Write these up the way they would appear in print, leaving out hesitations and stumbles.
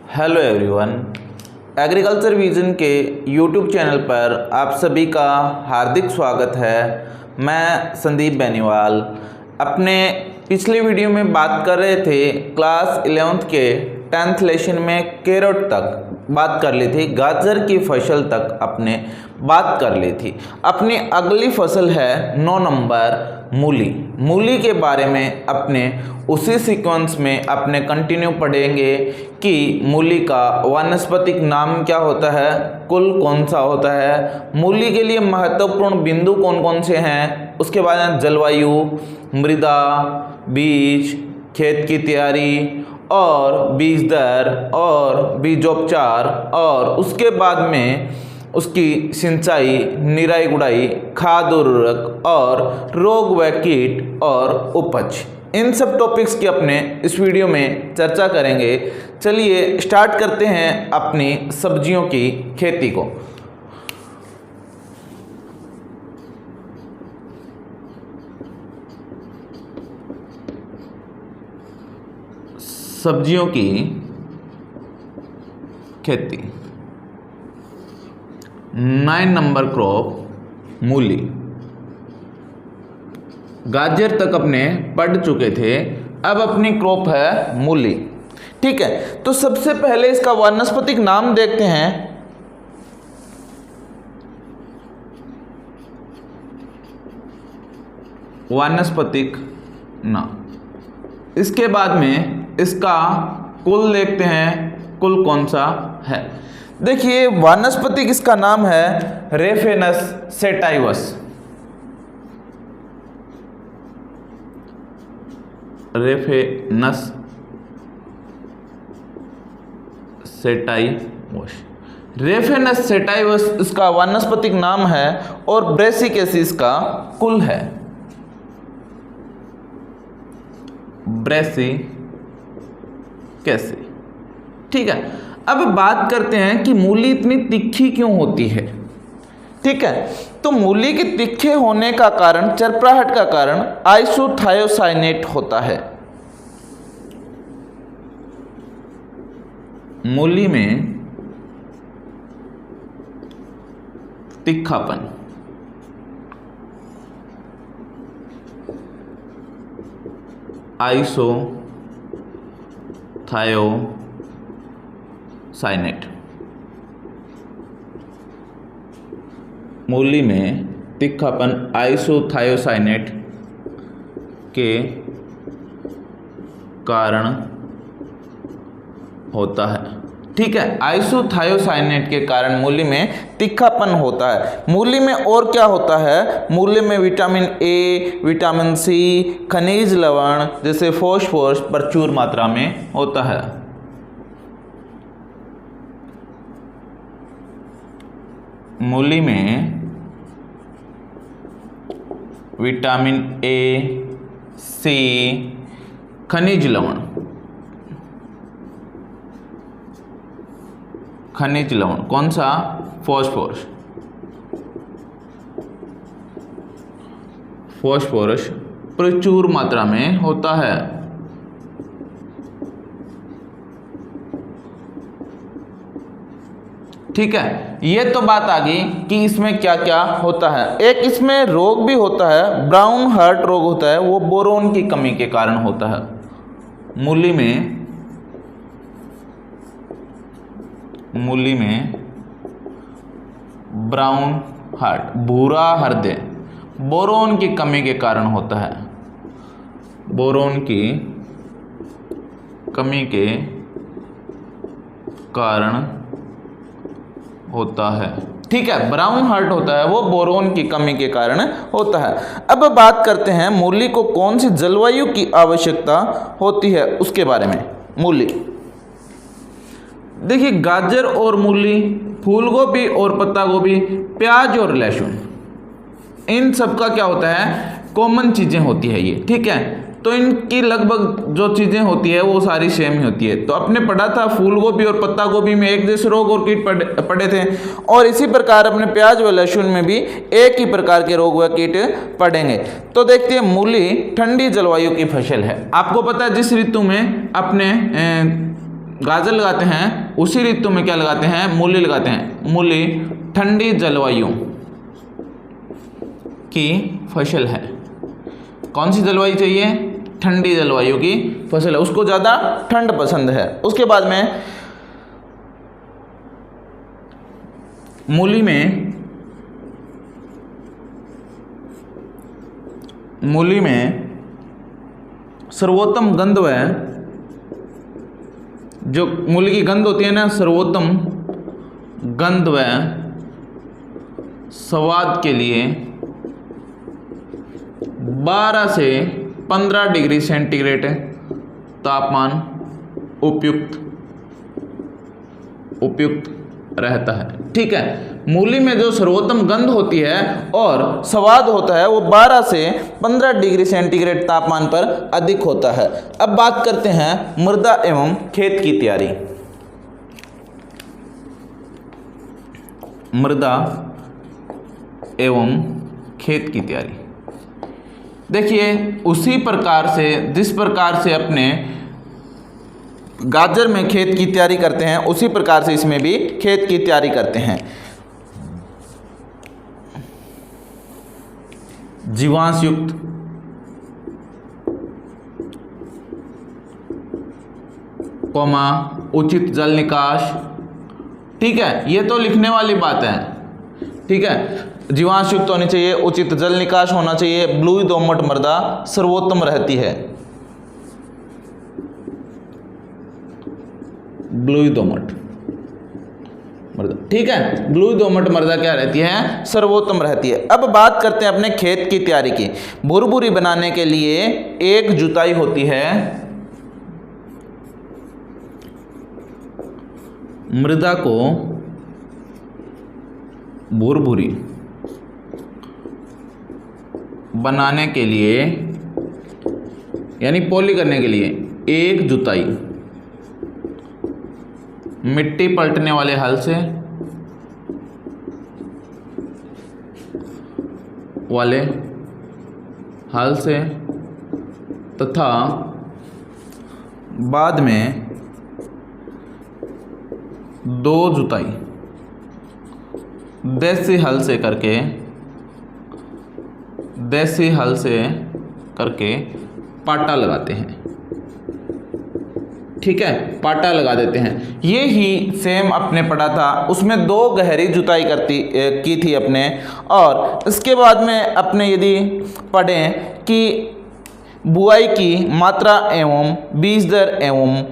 Hello everyone, agriculture vision के YouTube channel पर आप सभी का हार्दिक स्वागत है। मैं संदीप बेनीवाल। अपने पिछले वीडियो में बात कर रहे थे क्लास 11th के 10th लेसन में कैरेट तक बात कर ली थी, गाजर की फसल तक अपने बात कर ली थी। अपनी अगली फसल है 9 नंबर मूली। मूली के बारे में अपने उसी सीक्वेंस में अपने कंटिन्यू पढ़ेंगे कि मूली का वानस्पतिक नाम क्या होता है, कुल कौन सा होता है, मूली के लिए महत्वपूर्ण बिंदु कौन कौन से हैं, उसके बाद जलवायु, मृदा, बीज, खेत की तैयारी और बीज दर और बीजोपचार, और उसके बाद में उसकी सिंचाई, निराई गुड़ाई, खाद उर्वरक और रोग व कीट और उपज, इन सब टॉपिक्स की अपने इस वीडियो में चर्चा करेंगे। चलिए स्टार्ट करते हैं अपनी सब्जियों की खेती को। सब्जियों की खेती 9 नंबर क्रॉप मूली। गाजर तक अपने पढ़ चुके थे, अब अपनी क्रॉप है मूली। ठीक है, तो सबसे पहले इसका वानस्पतिक नाम देखते हैं। वानस्पतिक नाम, इसके बाद में इसका कुल देखते हैं, कुल कौन सा है। देखिए वानस्पतिक इसका नाम है Raphanus sativus. Raphanus sativus, Raphanus sativus इसका वानस्पतिक नाम है और ब्रेसिकेसी का कुल है। ब्रेसिकेसी। ठीक है, अब बात करते हैं कि मूली इतनी तीखी क्यों होती है। ठीक है, तो मूली के तीखे होने का कारण, चरपराहट का कारण आइसोथायोसाइनेट होता है। मूली में तीखापन, आइसोथायोसाइनेट, मूली में तीखापन आइसोथायोसाइनेट के कारण होता है। ठीक है, आइसोथायोसाइनेट के कारण मूली में तीखापन होता है। मूली में और क्या होता है, मूली में विटामिन ए, विटामिन सी, खनिज लवण जैसे फॉस्फोरस प्रचुर मात्रा में होता है। मूली में विटामिन ए, सी, खनिज लवण, खनिज लवण कौन सा, फॉस्फोरस, फॉस्फोरस प्रचुर मात्रा में होता है। ठीक है, ये तो बात आ गई कि इसमें क्या क्या होता है। एक इसमें रोग भी होता है, ब्राउन हार्ट रोग होता है, वो बोरोन की कमी के कारण होता है। मूली में ब्राउन हार्ट, भूरा हृदय, बोरोन की कमी के कारण होता है। बोरोन की कमी के कारण होता है। ठीक है, ब्राउन हार्ट होता है वो बोरोन की कमी के कारण होता है। अब बात करते हैं मूली को कौन सी जलवायु की आवश्यकता होती है उसके बारे में। मूली, देखिए गाजर और मूली, फूल गोभी और पत्ता गोभी, प्याज और लहसुन, इन सब का क्या होता है, कॉमन चीजें होती है ये। ठीक है, तो इनकी लगभग जो चीजें होती है वो सारी सेम ही होती है। तो अपने पढ़ा था फूल गोभी और पत्ता गोभी में एक जैसे रोग और कीट पड़े थे, और इसी प्रकार अपने प्याज व लहसुन में भी एक ही प्रकार के रोग व कीट पड़ेंगे। तो देखते हैं, मूली ठंडी जलवायु की फसल है। आपको पता है जिस ऋतु में अपने गाजर लगाते हैं उसी ऋतु में क्या लगाते हैं, मूली लगाते हैं। मूली ठंडी जलवायु की फसल है। कौन सी जलवायु चाहिए, ठंडी जलवायु की फसल है, उसको ज़्यादा ठंड पसंद है। उसके बाद में मूली में सर्वोत्तम गंध व जो मूली की गंध होती है ना, सर्वोत्तम गंध व स्वाद के लिए 12 से 15 डिग्री सेंटीग्रेड तापमान उपयुक्त रहता है। ठीक है, मूली में जो सर्वोत्तम गंध होती है और स्वाद होता है वो 12 से 15 डिग्री सेंटीग्रेड तापमान पर अधिक होता है। अब बात करते हैं मृदा एवं खेत की तैयारी। मृदा एवं खेत की तैयारी, देखिए उसी प्रकार से जिस प्रकार से अपने गाजर में खेत की तैयारी करते हैं उसी प्रकार से इसमें भी खेत की तैयारी करते हैं। जीवांश युक्त उचित जल निकास। ठीक है, ये तो लिखने वाली बात है। ठीक है, जीवांश युक्त होनी चाहिए, उचित जल निकास होना चाहिए, ब्लूई दोमट मृदा सर्वोत्तम रहती है। ब्लूई दोमट मृदा, ठीक है, ब्लूई दोमट मृदा क्या रहती है, सर्वोत्तम रहती है। अब बात करते हैं अपने खेत की तैयारी की। भुरभुरी बनाने के लिए एक जुताई होती है, मृदा को भुरभुरी बनाने के लिए यानी पॉली करने के लिए एक जुताई मिट्टी पलटने वाले हल से तथा बाद में 2 जुताई देसी हल से करके पाटा लगाते हैं। ठीक है, पाटा लगा देते हैं। ये ही सेम अपने पढ़ा था, उसमें 2 गहरी जुताई की थी अपने। और इसके बाद में अपने यदि पढ़ें कि बुआई की मात्रा एवं बीज दर एवं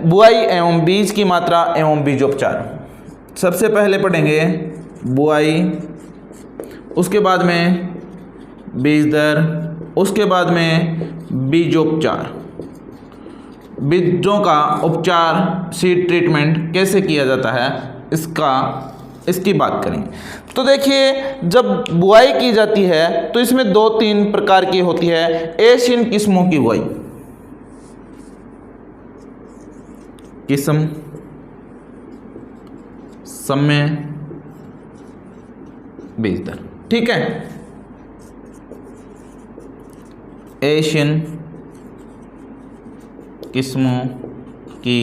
बुआई एवं बीज की मात्रा एवं बीजोपचार। सबसे पहले पढ़ेंगे बुआई, उसके बाद में बीज दर, उसके बाद में बीजोपचार। बीजों का उपचार, सीड ट्रीटमेंट कैसे किया जाता है इसकी बात करेंगे। तो देखिए, जब बुआई की जाती है तो इसमें 2-3 प्रकार की होती है। एशियन किस्मों की बुआई, किस्म समय बीज दर। ठीक है, एशियन किस्मों की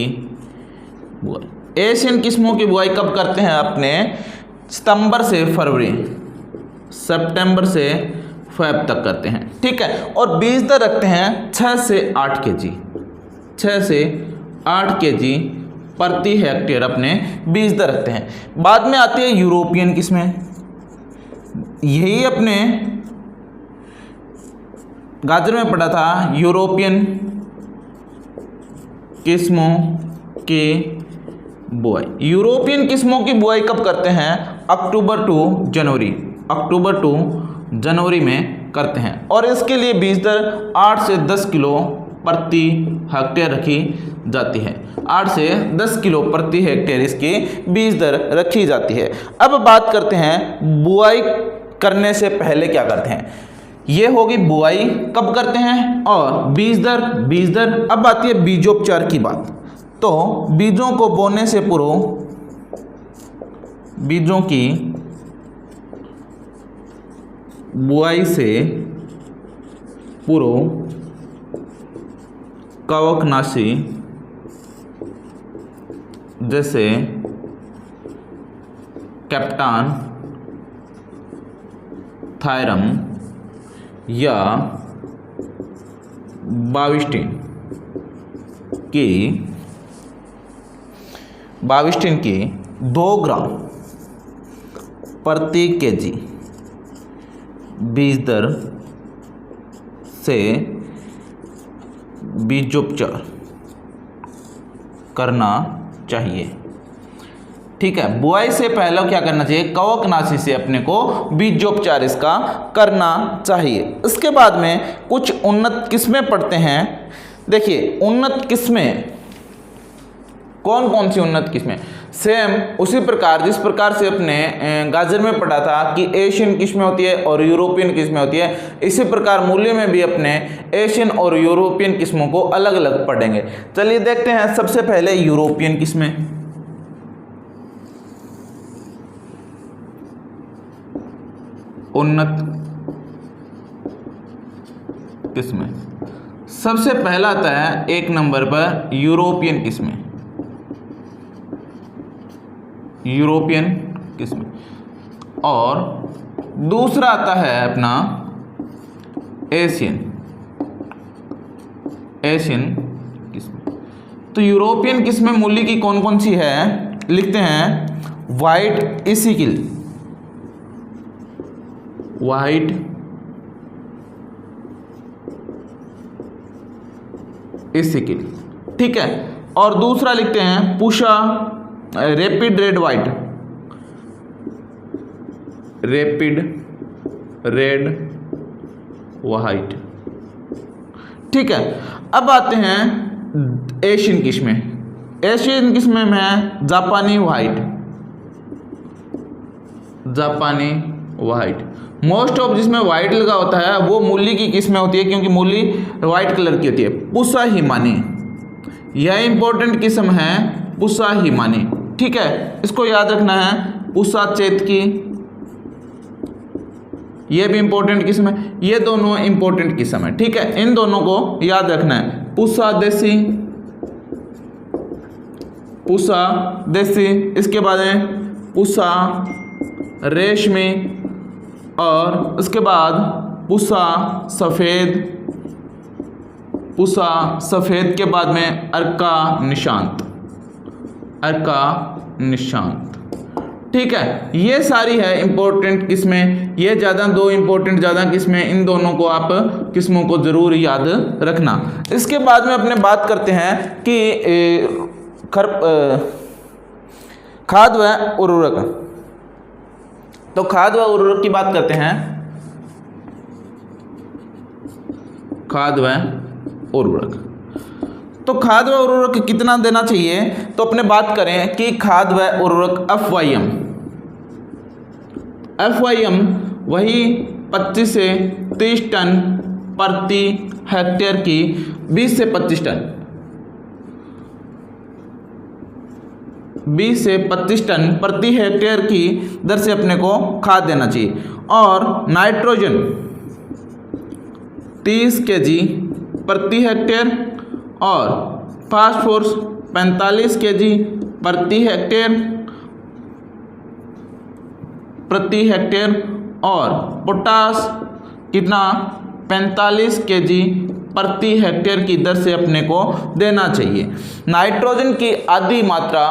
बुआई। एशियन किस्मों की बुआई कब करते हैं अपने, सितंबर से फरवरी, सितंबर से फेब तक करते हैं। ठीक है, और बीज दर रखते हैं 6 से 8 केजी, 6 से 8 केजी प्रति हेक्टेयर अपने बीज दर रखते हैं। बाद में आती है यूरोपियन किस्में। यही अपने गाजर में पढ़ा था, यूरोपियन किस्मों की बुआई। यूरोपियन किस्मों की बुआई कब करते हैं, अक्टूबर टू जनवरी में करते हैं। और इसके लिए बीज दर 8 से 10 किलो प्रति हेक्टेयर रखी जाती है। 8 से 10 किलो प्रति हेक्टेयर इसकी बीज दर रखी जाती है। अब बात करते हैं बुआई करने से पहले क्या करते हैं। ये होगी बुआई कब करते हैं और बीज दर। अब आती है बीजोपचार की बात। तो बीजों को बोने से पूर्व बीजों की बुआई से पूर्व कवकनाशी जैसे कैप्टान, थायरम या बाविस्टिन की 2 ग्राम प्रति केजी बीज दर से बीजोपचार करना चाहिए। ठीक है, बुआई से पहले क्या करना चाहिए, कवकनाशी से अपने को बीजोपचार इसका करना चाहिए। इसके बाद में कुछ उन्नत किस्में पढ़ते हैं। देखिए उन्नत किस्में कौन कौन सी उन्नत किस्में, सेम उसी प्रकार जिस प्रकार से अपने गाजर में पढ़ा था कि एशियन किस्में होती है और यूरोपियन किस्में होती है, इसी प्रकार मूली में भी अपने एशियन और यूरोपियन किस्मों को अलग अलग पढ़ेंगे। चलिए देखते हैं सबसे पहले यूरोपियन किस्में। उन्नत किस्में, सबसे पहला आता है 1 नंबर पर यूरोपियन किस्में, यूरोपियन किस्में। और दूसरा आता है अपना एशियन किस्में। तो यूरोपियन किस्में मूली की कौन कौन सी है, लिखते हैं वाइट इसिकिल, वाइट इसिकिल, ठीक है। और दूसरा लिखते हैं Pusha rapid red white, rapid red white, ठीक है। अब आते हैं एशियन किस्में। एशियन किस्में में है जापानी वाइट, जापानी वाइट। मोस्ट ऑफ जिसमें वाइट लगा होता है वो मूली की किस्में होती है, क्योंकि मूली वाइट कलर की होती है। पुसा हिमानी, यह इंपॉर्टेंट किस्म है पुसा हिमानी, ठीक है, इसको याद रखना है। पुसा चेतकी, ये भी इंपॉर्टेंट किस्म है, ये दोनों इंपॉर्टेंट किस्म है, ठीक है, इन दोनों को याद रखना है। पुसा देसी, पुसा देसी, इसके बाद में पुसा रेशमी, और उसके बाद पुसा सफ़ेद, पुसा सफ़ेद के बाद में अर्का निशांत, अर्का निशांत, ठीक है। ये सारी है इंपॉर्टेंट किस्में, ये ज़्यादा 2 इंपॉर्टेंट ज़्यादा किस्में, इन दोनों को आप किस्मों को ज़रूर याद रखना। इसके बाद में अपने बात करते हैं कि खाद व उर्वरक। तो खाद व उर्वरक की बात करते हैं, खाद व उर्वरक। तो खाद व उर्वरक कितना देना चाहिए, तो अपने बात करें कि खाद व उर्वरक FYM वही 25 से 30 टन प्रति हेक्टेयर की, 20 से 25 टन, 20 से 25 टन प्रति हेक्टेयर की दर से अपने को खाद देना चाहिए। और नाइट्रोजन 30 kg प्रति हेक्टेयर, और फास्फोरस 45 kg प्रति हेक्टेयर, और पोटास कितना 45 kg प्रति हेक्टेयर की दर से अपने को देना चाहिए। नाइट्रोजन की आधी मात्रा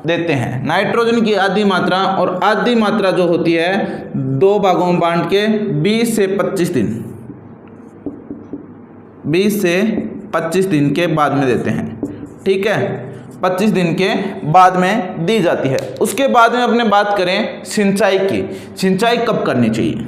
देते हैं, नाइट्रोजन की आधी मात्रा, और आधी मात्रा जो होती है 2 भागों में बांट के 20 से 25 दिन, 20 से 25 दिन के बाद में देते हैं, ठीक है, 25 दिन के बाद में दी जाती है। उसके बाद में अपने बात करें सिंचाई की, सिंचाई कब करनी चाहिए।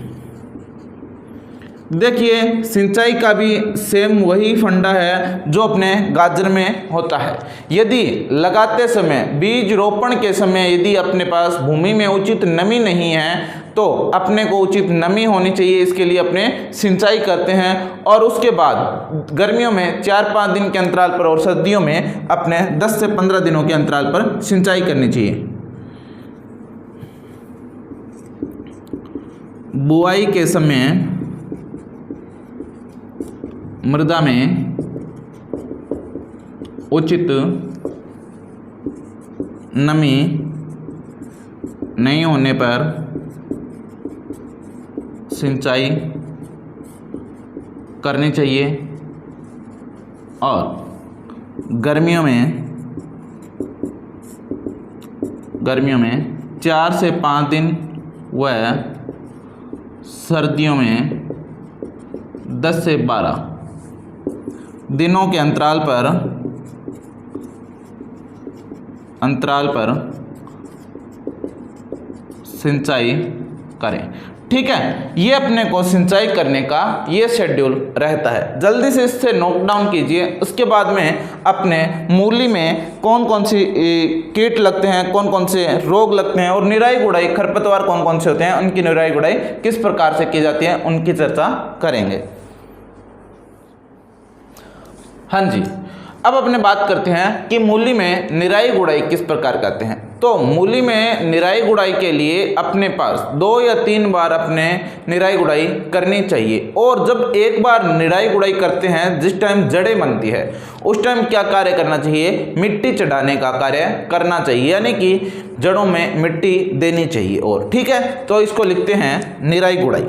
देखिए सिंचाई का भी सेम वही फंडा है जो अपने गाजर में होता है। यदि लगाते समय, बीज रोपण के समय यदि अपने पास भूमि में उचित नमी नहीं है तो अपने को उचित नमी होनी चाहिए, इसके लिए अपने सिंचाई करते हैं। और उसके बाद गर्मियों में 4-5 दिन के अंतराल पर और सर्दियों में अपने 10 से 15 दिनों के अंतराल पर सिंचाई करनी चाहिए। बुआई के समय मृदा में उचित नमी नहीं होने पर सिंचाई करनी चाहिए और गर्मियों में 4 से 5 दिन व सर्दियों में 10 से 12 दिनों के अंतराल पर सिंचाई करें। ठीक है, ये अपने को सिंचाई करने का ये शेड्यूल रहता है। जल्दी से इससे नोट डाउन कीजिए। उसके बाद में अपने मूली में कौन कौन सी कीट लगते हैं, कौन कौन से रोग लगते हैं और निराई गुड़ाई, खरपतवार कौन कौन से होते हैं, उनकी निराई गुड़ाई किस प्रकार से की जाती है, उनकी चर्चा करेंगे। हाँ जी, अब अपने बात करते हैं कि मूली में निराई गुड़ाई किस प्रकार करते हैं। तो मूली में निराई गुड़ाई के लिए अपने पास 2 या 3 बार अपने निराई गुड़ाई करनी चाहिए। और जब एक बार निराई गुड़ाई करते हैं, जिस टाइम जड़ें बनती है उस टाइम क्या कार्य करना चाहिए, मिट्टी चढ़ाने का कार्य करना चाहिए, यानी कि जड़ों में मिट्टी देनी चाहिए। और ठीक है, तो इसको लिखते हैं निराई गुड़ाई।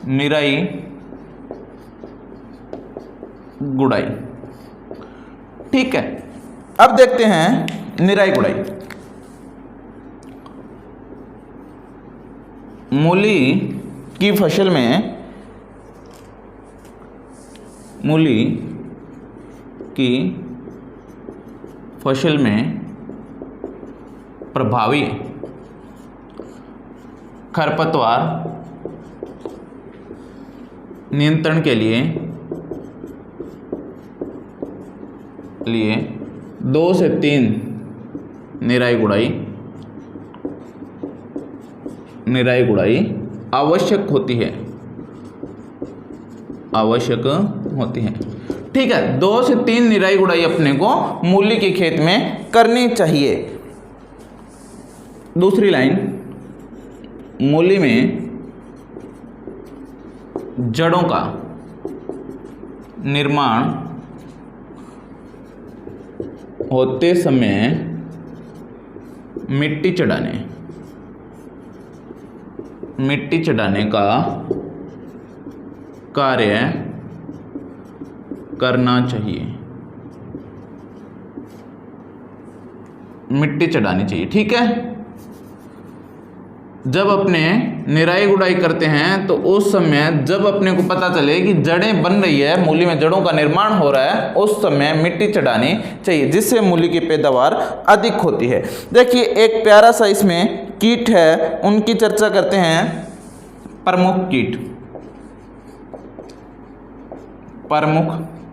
निराई गुड़ाई, ठीक है। अब देखते हैं निराई गुड़ाई। मूली की फसल में प्रभावी खरपतवार नियंत्रण के लिए 2 से 3 निराई गुड़ाई आवश्यक होती है। ठीक है, 2 से 3 निराई गुड़ाई अपने को मूली के खेत में करनी चाहिए। दूसरी लाइन, मूली में जड़ों का निर्माण होते समय मिट्टी चढ़ाने का कार्य करना चाहिए। मिट्टी चढ़ानी चाहिए, ठीक है। जब अपने निराई गुड़ाई करते हैं तो उस समय जब अपने को पता चले कि जड़ें बन रही है, मूली में जड़ों का निर्माण हो रहा है, उस समय मिट्टी चढ़ानी चाहिए, जिससे मूली की पैदावार अधिक होती है। देखिए, एक प्यारा सा इसमें कीट है, उनकी चर्चा करते हैं। प्रमुख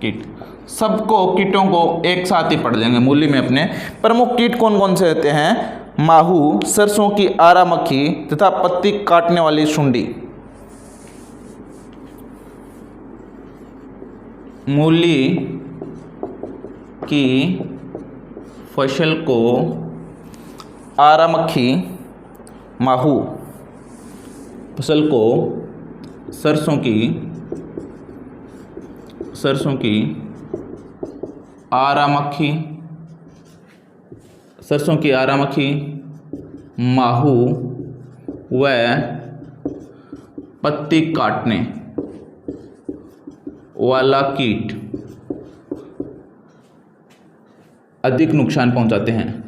कीट, सबको कीटों को एक साथ ही पढ़ लेंगे मूली में। अपने प्रमुख कीट कौन कौन से होते हैं? माहू, सरसों की आरा मक्खी तथा पत्ती काटने वाली सुंडी। मूली की फसल को आरा मक्खी, माहू फसल को सरसों की आरा मक्खी, माहू व पत्ती काटने वाला कीट अधिक नुकसान पहुंचाते हैं।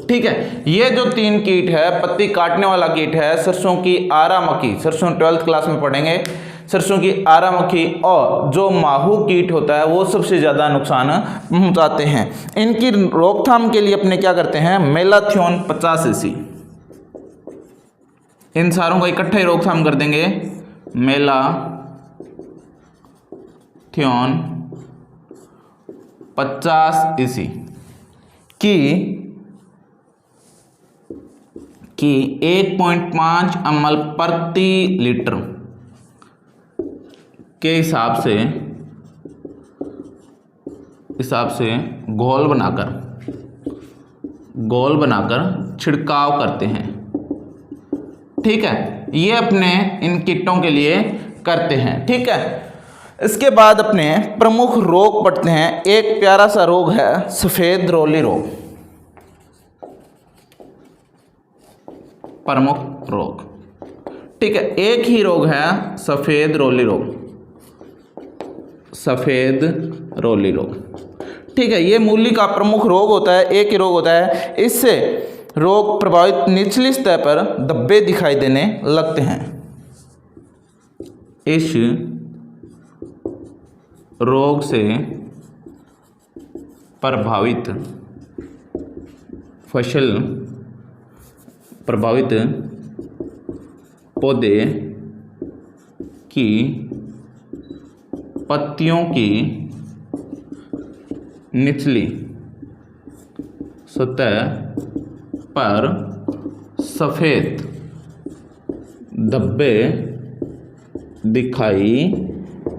ठीक है, ये जो 3 कीट है, पत्ती काटने वाला कीट है, सरसों की आरा मक्खी, सरसों 12th क्लास में पढ़ेंगे, सरसों की आरा मक्खी, और जो माहू कीट होता है वो सबसे ज़्यादा नुकसान पहुंचाते हैं। इनकी रोकथाम के लिए अपने क्या करते हैं? मेलाथियोन 50 cc, इन सारों का इकट्ठा ही रोकथाम कर देंगे। मेलाथियोन 50 cc की 1.5 ml प्रति लीटर के हिसाब से घोल बनाकर छिड़काव करते हैं। ठीक है, ये अपने इन कीटों के लिए करते हैं। ठीक है, इसके बाद अपने प्रमुख रोग पढ़ते हैं। एक प्यारा सा रोग है सफ़ेद रोली रोग। प्रमुख रोग, ठीक है, एक ही रोग है सफ़ेद रोली रोग। सफ़ेद रोली रोग, ठीक है, ये मूली का प्रमुख रोग होता है, एक ही रोग होता है। इससे रोग प्रभावित निचली सतह पर धब्बे दिखाई देने लगते हैं। इस रोग से प्रभावित फसल प्रभावित पौधे की पत्तियों की निचली सतह पर सफ़ेद धब्बे दिखाई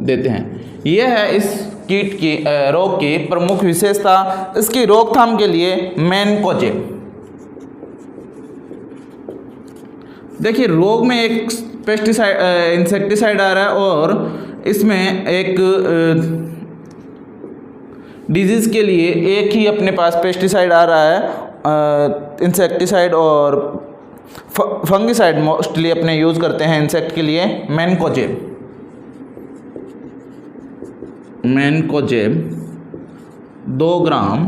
देते हैं। यह है इस कीट की रोग की प्रमुख विशेषता। इसकी रोकथाम के लिए मैनकोजेब। देखिए, रोग में एक पेस्टिसाइड इंसेक्टिसाइड आ रहा है और इसमें एक डिजीज़ के लिए एक ही अपने पास पेस्टिसाइड आ रहा है, इंसेक्टिसाइड और फंगिसाइड मोस्टली अपने यूज़ करते हैं इंसेक्ट के लिए, मैनकोजेब। मैनकोजेब 2 ग्राम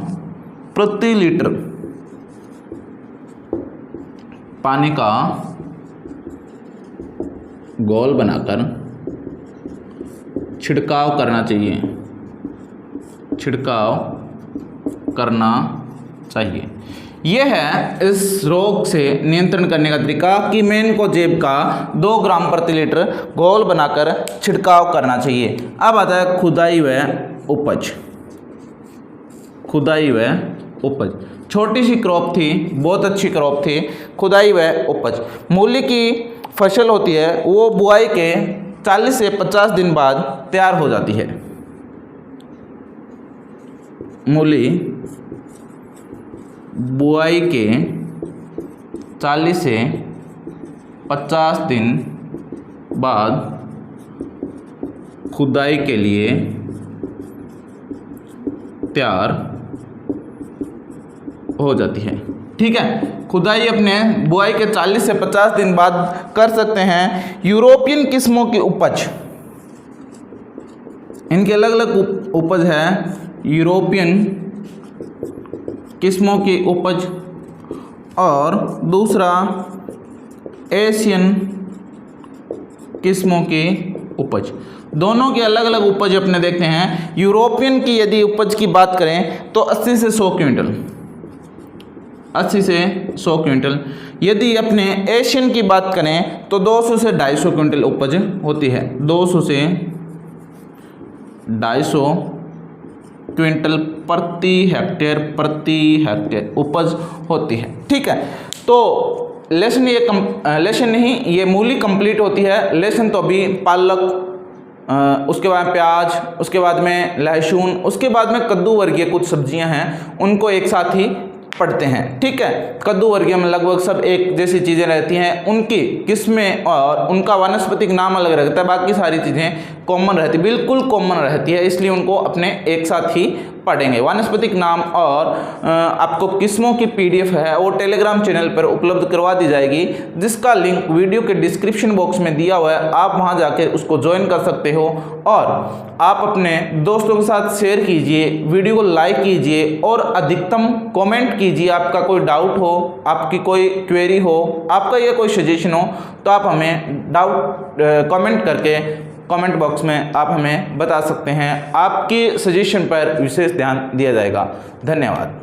प्रति लीटर पानी का घोल बनाकर छिड़काव करना चाहिए। छिड़काव करना चाहिए। यह है इस रोग से नियंत्रण करने का तरीका कि मैनकोजेब का 2 ग्राम प्रति लीटर घोल बनाकर छिड़काव करना चाहिए। अब आता है खुदाई व उपज। खुदाई व उपज, छोटी सी क्रॉप थी, बहुत अच्छी क्रॉप थी। खुदाई व उपज, मूली की फसल होती है, वो बुआई के 40 से 50 दिन बाद तैयार हो जाती है। मूली बुआई के 40 से 50 दिन बाद खुदाई के लिए तैयार हो जाती है। ठीक है, खुदाई अपने बुआई के 40 से 50 दिन बाद कर सकते हैं। यूरोपियन किस्मों की उपज, इनके अलग अलग उपज है। यूरोपियन किस्मों की उपज और दूसरा एशियन किस्मों की उपज, दोनों के अलग अलग उपज अपने देखते हैं। यूरोपियन की यदि उपज की बात करें तो 80 से 100 क्विंटल, 80 से 100 क्विंटल। यदि अपने एशियन की बात करें तो 200 से 250 क्विंटल उपज होती है। 200 से 250 क्विंटल प्रति हेक्टेयर उपज होती है। ठीक है, तो लेसन लेसन नहीं, ये मूली कंप्लीट होती है। लेसन तो अभी पालक, उसके बाद प्याज, उसके बाद में लहसुन, उसके बाद में कद्दू वर्गीय कुछ सब्जियां हैं, उनको एक साथ ही पढ़ते हैं। ठीक है, कद्दू वर्गीय में लगभग सब एक जैसी चीज़ें रहती हैं, उनकी किस्में और उनका वानस्पतिक नाम अलग रहता है, बाकी सारी चीज़ें कॉमन रहती, बिल्कुल कॉमन रहती है, इसलिए उनको अपने एक साथ ही पढ़ेंगे। वानस्पतिक नाम और आपको किस्मों की PDF है वो टेलीग्राम चैनल पर उपलब्ध करवा दी जाएगी, जिसका लिंक वीडियो के डिस्क्रिप्शन बॉक्स में दिया हुआ है। आप वहां जाके उसको ज्वाइन कर सकते हो और आप अपने दोस्तों के साथ शेयर कीजिए, वीडियो को लाइक कीजिए और अधिकतम कमेंट कीजिए। आपका कोई डाउट हो, आपकी कोई क्वेरी हो, आपका ये कोई सजेशन हो तो आप हमें कमेंट करके कमेंट बॉक्स में आप हमें बता सकते हैं। आपकी सजेशन पर विशेष ध्यान दिया जाएगा। धन्यवाद।